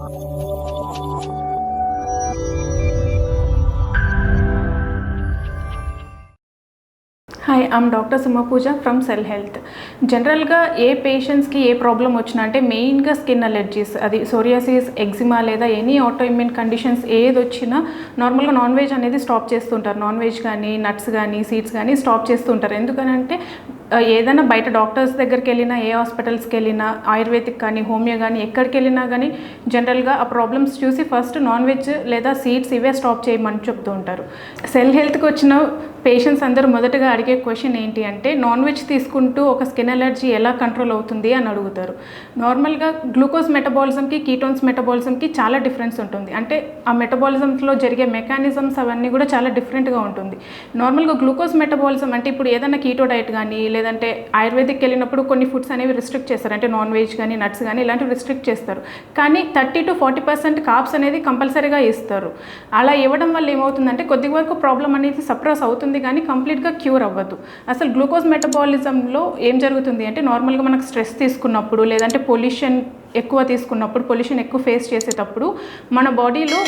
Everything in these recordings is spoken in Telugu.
Hi, I'm doctor Suma Pooja from cell health. జనరల్గా ఏ పేషెంట్స్కి ఏ ప్రాబ్లం వచ్చినా అంటే మెయిన్గా స్కిన్ అలర్జీస్, అది సోరియాసిస్, ఎగ్జిమా లేదా ఎనీ ఆటోఇమ్యూన్ కండిషన్స్ ఏది వచ్చినా నార్మల్గా నాన్ వెజ్ అనేది స్టాప్ చేస్తుంటారు. నాన్ వెజ్ కానీ, నట్స్ కానీ, సీడ్స్ కానీ స్టాప్ చేస్తుంటారు. ఎందుకనంటే ఏదైనా బయట డాక్టర్స్ దగ్గరికి వెళ్ళినా, ఏ హాస్పిటల్స్కి వెళ్ళినా, ఆయుర్వేదిక్ కానీ, హోమియో కానీ, ఎక్కడికి వెళ్ళినా కానీ జనరల్గా ఆ ప్రాబ్లమ్స్ చూసి ఫస్ట్ నాన్ వెజ్ లేదా సీడ్స్ ఇవే స్టాప్ చేయమని చెప్తూ ఉంటారు. సెల్ హెల్త్కి వచ్చిన పేషెంట్స్ అందరూ మొదటగా అడిగే క్వశ్చన్ ఏంటి అంటే, నాన్ వెజ్ తీసుకుంటూ ఒక స్కిన్ అలర్జీ ఎలా కంట్రోల్ అవుతుంది అని అడుగుతారు. నార్మల్గా గ్లూకోజ్ మెటబాలిజంకి, కీటోన్స్ మెటబాలిజంకి చాలా డిఫరెన్స్ ఉంటుంది. అంటే ఆ మెటబాలిజంలో జరిగే మెకానిజమ్స్ అవన్నీ కూడా చాలా డిఫరెంట్గా ఉంటుంది. నార్మల్గా గ్లూకోజ్ మెటబాలిజం అంటే ఇప్పుడు ఏదైనా కీటో డైట్ కానీ లేదంటే ఆయుర్వేదిక్ వెళ్ళినప్పుడు కొన్ని ఫుడ్స్ అనేవి రిస్ట్రిక్ట్ చేస్తారు. అంటే నాన్ వెజ్ కానీ, నట్స్ కానీ ఇలాంటివి రిస్ట్రిక్ట్ చేస్తారు. కానీ 30 to 40% కార్బ్స్ అనేది కంపల్సరీగా ఇస్తారు. అలా ఇవ్వడం వల్ల ఏమవుతుందంటే కొద్ది వరకు ప్రాబ్లం అనేది సప్రెస్ అవుతుంది కానీ కంప్లీట్గా క్యూర్ అవ్వదు. అసలు గ్లూకోజ్ మెటబాలిజంలో ఏం జరుగుతుంది అంటే, నార్మల్గా మనకు స్ట్రెస్ తీసుకున్నప్పుడు లేదంటే పొల్యూషన్ ఎక్కువ ఫేస్ చేసేటప్పుడు మన బాడీలో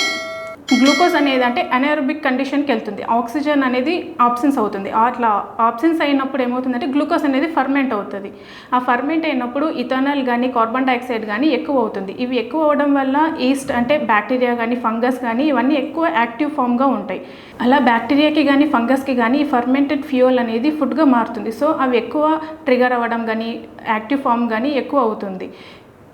గ్లూకోజ్ అనేది అంటే అనెరోబిక్ కండిషన్కి వెళ్తుంది. ఆక్సిజన్ అనేది ఆబ్సెన్స్ అవుతుంది. అట్లా ఆబ్సెన్స్ అయినప్పుడు ఏమవుతుందంటే గ్లూకోజ్ అనేది ఫర్మెంట్ అవుతుంది. ఆ ఫర్మెంట్ అయినప్పుడు ఇథనాల్ కానీ, కార్బన్ డైఆక్సైడ్ కానీ ఎక్కువ అవుతుంది. ఇవి ఎక్కువ అవడం వల్ల ఈస్ట్ అంటే బ్యాక్టీరియా కానీ, ఫంగస్ కానీ ఇవన్నీ ఎక్కువ యాక్టివ్ ఫామ్గా ఉంటాయి. అలా బ్యాక్టీరియాకి కానీ, ఫంగస్కి కానీ ఈ ఫర్మెంటెడ్ ఫ్యూయల్ అనేది ఫుడ్గా మారుతుంది. సో అవి ఎక్కువ ట్రిగర్ అవ్వడం కానీ, యాక్టివ్ ఫామ్ కానీ ఎక్కువ అవుతుంది.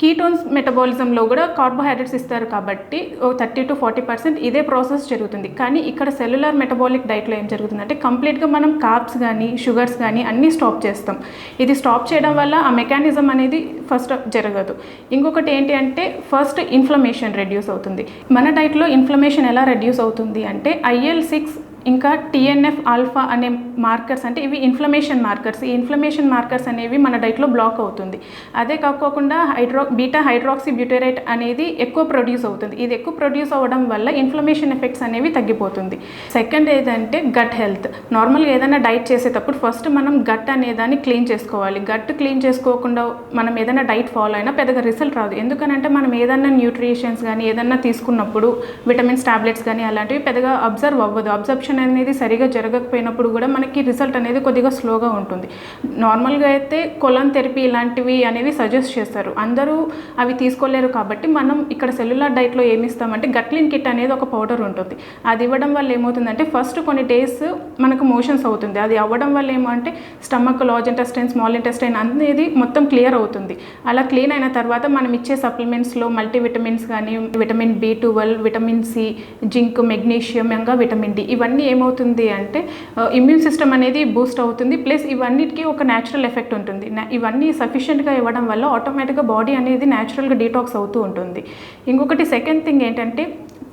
కీటోన్స్ మెటబాలిజంలో కూడా కార్బోహైడ్రేట్స్ ఇస్తారు కాబట్టి 30 to 40% ఇదే ప్రాసెస్ జరుగుతుంది. కానీ ఇక్కడ సెల్యులర్ మెటబాలిక్ డైట్లో ఏం జరుగుతుందంటే కంప్లీట్గా మనం కార్బ్స్ కానీ, షుగర్స్ కానీ అన్నీ స్టాప్ చేస్తాం. ఇది స్టాప్ చేయడం వల్ల ఆ మెకానిజం అనేది ఫస్ట్ జరగదు. ఇంకొకటి ఏంటి అంటే, ఫస్ట్ ఇన్ఫ్లమేషన్ రెడ్యూస్ అవుతుంది. మన డైట్లో ఇన్ఫ్లమేషన్ ఎలా రెడ్యూస్ అవుతుంది అంటే, IL-6 ఇంకా TNF ఆల్ఫా అనే మార్కర్స్, అంటే ఇవి ఇన్ఫ్లమేషన్ మార్కర్స్. ఈ ఇన్ఫ్లమేషన్ మార్కర్స్ అనేవి మన డైట్లో బ్లాక్ అవుతుంది. అదే కాకోకుండా బీటా హైడ్రాక్సీ బ్యూటరేట్ అనేది ఎక్కువ ప్రొడ్యూస్ అవుతుంది. ఇది ఎక్కువ ప్రొడ్యూస్ అవ్వడం వల్ల ఇన్ఫ్లమేషన్ ఎఫెక్ట్స్ అనేవి తగ్గిపోతుంది. సెకండ్ ఏదంటే గట్ హెల్త్. నార్మల్గా ఏదైనా డైట్ చేసేటప్పుడు ఫస్ట్ మనం గట్ అనేదాన్ని క్లీన్ చేసుకోవాలి. గట్ క్లీన్ చేసుకోకుండా మనం ఏదైనా డైట్ ఫాలో అయినా పెద్దగా రిజల్ట్ రాదు. ఎందుకనంటే మనం ఏదైనా న్యూట్రిషన్స్ కానీ ఏదైనా తీసుకున్నప్పుడు విటమిన్స్ టాబ్లెట్స్ కానీ అలాంటివి పెద్దగా అబ్జర్వ్ అవ్వదు. అబ్జర్ప్షన్ అనేది సరిగా జరగకపోయినప్పుడు కూడా మనకి రిజల్ట్ అనేది కొద్దిగా స్లోగా ఉంటుంది. నార్మల్గా అయితే కొలాన్ థెరపీ ఇలాంటివి అనేవి సజెస్ట్ చేస్తారు. అందరూ అవి తీసుకోలేరు కాబట్టి మనం ఇక్కడ సెల్యులర్ డైట్లో ఏమి ఇస్తామంటే గట్లిన్ కిట్ అనేది ఒక పౌడర్ ఉంటుంది. అది ఇవ్వడం వల్ల ఏమవుతుందంటే ఫస్ట్ కొన్ని డేస్ మనకు మోషన్స్ అవుతుంది. అది అవ్వడం వల్ల ఏమంటే stomach, large intestine, small intestine అనేది మొత్తం క్లియర్ అవుతుంది. అలా క్లీన్ అయిన తర్వాత మనం ఇచ్చే సప్లిమెంట్స్లో మల్టీవిటమిన్స్ కానీ, vitamin B12, vitamin C, zinc, magnesium, ఇంకా విటమిన్ D ఇవన్నీ ఏమవుతుంది అంటే ఇమ్యూన్ సిస్టమ్ అనేది బూస్ట్ అవుతుంది. ప్లస్ ఇవన్నిటికీ ఒక న్యాచురల్ ఎఫెక్ట్ ఉంటుంది. ఇవన్నీ సఫిషియెంట్గా ఇవ్వడం వల్ల ఆటోమేటిక్గా బాడీ అనేది న్యాచురల్గా డీటాక్స్ అవుతూ ఉంటుంది. ఇంకొకటి సెకండ్ థింగ్ ఏంటంటే,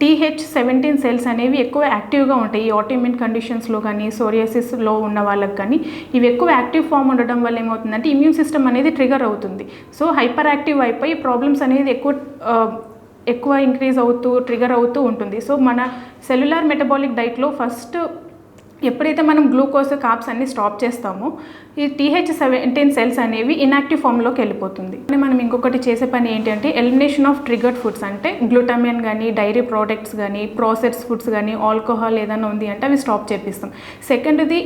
TH17 సెల్స్ అనేవి ఎక్కువ యాక్టివ్గా ఉంటాయి. ఈ ఆటోఇమ్యూన్ కండిషన్స్లో కానీ, సోరియాసిస్లో ఉన్న వాళ్ళకి కానీ ఇవి ఎక్కువ యాక్టివ్ ఫామ్ ఉండడం వల్ల ఏమవుతుందంటే ఇమ్యూన్ సిస్టమ్ అనేది ట్రిగర్ అవుతుంది. సో హైపర్ యాక్టివ్ అయిపోయి ప్రాబ్లమ్స్ అనేది ఎక్కువ ఇంక్రీజ్ అవుతూ ట్రిగర్ అవుతూ ఉంటుంది. సో మన సెల్యులర్ మెటబాలిక్ డైట్లో ఫస్ట్ ఎప్పుడైతే మనం గ్లూకోజ్, కార్బ్స్ అన్ని స్టాప్ చేస్తామో ఈ TH17 సెల్స్ అనేవి ఇన్యాక్టివ్ ఫామ్లోకి వెళ్ళిపోతుంది. మనం ఇంకొకటి చేసే పని ఏంటంటే ఎలిమినేషన్ ఆఫ్ ట్రిగర్డ్ ఫుడ్స్, అంటే గ్లూటామిన్ కానీ, డైరీ ప్రోడక్ట్స్ కానీ, ప్రాసెస్డ్ ఫుడ్స్ కానీ, ఆల్కహాల్ ఏదైనా ఉంది అంటే అవి స్టాప్ చేపిస్తాం. సెకండ్ది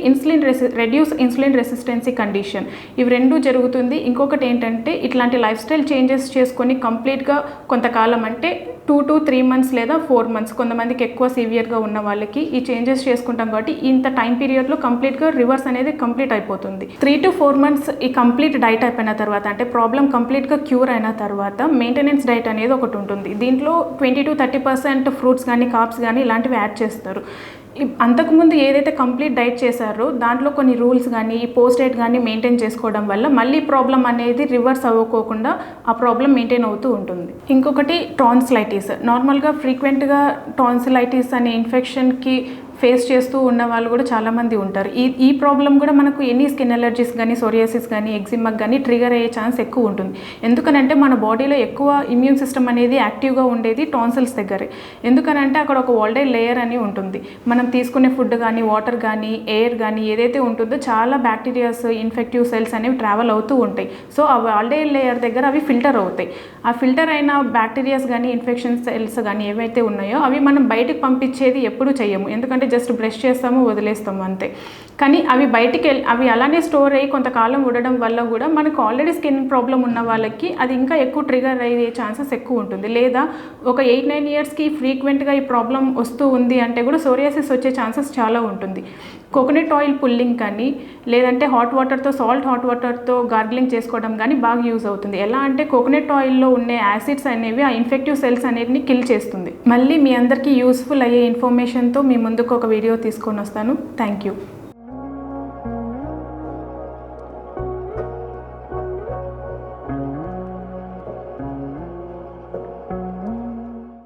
రెడ్యూస్ ఇన్సులిన్ రెసిస్టెన్సీ కండిషన్. ఇవి రెండు జరుగుతుంది. ఇంకొకటి ఏంటంటే ఇట్లాంటి లైఫ్ స్టైల్ చేంజెస్ చేసుకొని కంప్లీట్గా కొంతకాలం అంటే 2 to 3 months లేదా 4 months, కొంతమందికి ఎక్కువ సివియర్గా ఉన్న వాళ్ళకి ఈ చేంజెస్ చేసుకుంటాం కాబట్టి ఇంత టైం పీరియడ్లో కంప్లీట్గా రివర్స్ అనేది కంప్లీట్ అయిపోతుంది. 3 to 4 months ఈ కంప్లీట్ డైట్ అయిపోయిన తర్వాత, అంటే ప్రాబ్లం కంప్లీట్గా క్యూర్ అయిన తర్వాత మెయింటెనెన్స్ డైట్ అనేది ఒకటి ఉంటుంది. దీంట్లో 20 to 30% ఫ్రూట్స్ కానీ, కార్బ్స్ కానీ ఇలాంటివి యాడ్ చేస్తారు. అంతకుముందు ఏదైతే కంప్లీట్ డైట్ చేశారో దాంట్లో కొన్ని రూల్స్ కానీ, ఈ పోస్ట్ డైట్ కానీ మెయింటైన్ చేసుకోవడం వల్ల మళ్ళీ ప్రాబ్లం అనేది రివర్స్ అవ్వకోకుండా ఆ ప్రాబ్లం మెయింటైన్ అవుతూ ఉంటుంది. ఇంకొకటి టాన్సిలైటిస్. నార్మల్గా ఫ్రీక్వెంట్గా టాన్సిలైటిస్ అనే ఇన్ఫెక్షన్కి ఫేస్ చేస్తూ ఉన్న వాళ్ళు కూడా చాలామంది ఉంటారు. ఈ ప్రాబ్లం కూడా మనకు ఎనీ స్కిన్ అలర్జీస్ కానీ, సోరియాసిస్ కానీ, ఎగ్జిమాకి కానీ ట్రిగర్ అయ్యే ఛాన్స్ ఎక్కువ ఉంటుంది. ఎందుకనంటే మన బాడీలో ఎక్కువ ఇమ్యూన్ సిస్టమ్ అనేది యాక్టివ్గా ఉండేది టాన్సిల్స్ దగ్గరే. ఎందుకనంటే అక్కడ ఒక వాల్డైల్ లేయర్ అని ఉంటుంది. మనం తీసుకునే ఫుడ్ కానీ, వాటర్ కానీ, ఎయిర్ కానీ ఏదైతే ఉంటుందో చాలా బ్యాక్టీరియాస్, ఇన్ఫెక్టివ్ సెల్స్ అనేవి ట్రావెల్ అవుతూ ఉంటాయి. సో ఆ వాల్డైల్ లేయర్ దగ్గర అవి ఫిల్టర్ అవుతాయి. ఆ ఫిల్టర్ అయిన బ్యాక్టీరియాస్ కానీ ఇన్ఫెక్షన్ సెల్స్ కానీ ఏవైతే ఉన్నాయో అవి మనం బయటకు పంపించేది ఎప్పుడూ చేయము, ఎందుకంటే జస్ట్ బ్రష్ చేస్తాము వదిలేస్తాము అంతే. కానీ అవి బయటికి అవి అలానే స్టోర్ అయ్యి కొంతకాలం ఉండడం వల్ల కూడా మనకు ఆల్రెడీ స్కిన్ ప్రాబ్లం ఉన్న వాళ్ళకి అది ఇంకా ఎక్కువ ట్రిగర్ అయ్యే ఛాన్సెస్ ఎక్కువ ఉంటుంది. లేదా ఒక 8-9 ఇయర్స్కి ఫ్రీక్వెంట్గా ఈ ప్రాబ్లం వస్తూ ఉంది అంటే కూడా సోరియాసిస్ వచ్చే ఛాన్సెస్ చాలా ఉంటుంది. కోకోనట్ ఆయిల్ పుల్లింగ్ కానీ లేదంటే సాల్ట్ హాట్ వాటర్తో గార్గిలింగ్ చేసుకోవడం కానీ బాగా యూజ్ అవుతుంది. ఎలా అంటే కోకోనట్ ఆయిల్లో ఉండే యాసిడ్స్ అనేవి ఆ ఇన్ఫెక్టివ్ సెల్స్ అనేటిని కిల్ చేస్తుంది. మళ్ళీ మీ అందరికీ యూస్ఫుల్ అయ్యే ఇన్ఫర్మేషన్తో మీ ముందుకు ఒక వీడియో తీసుకొని వస్తాను. Thank you.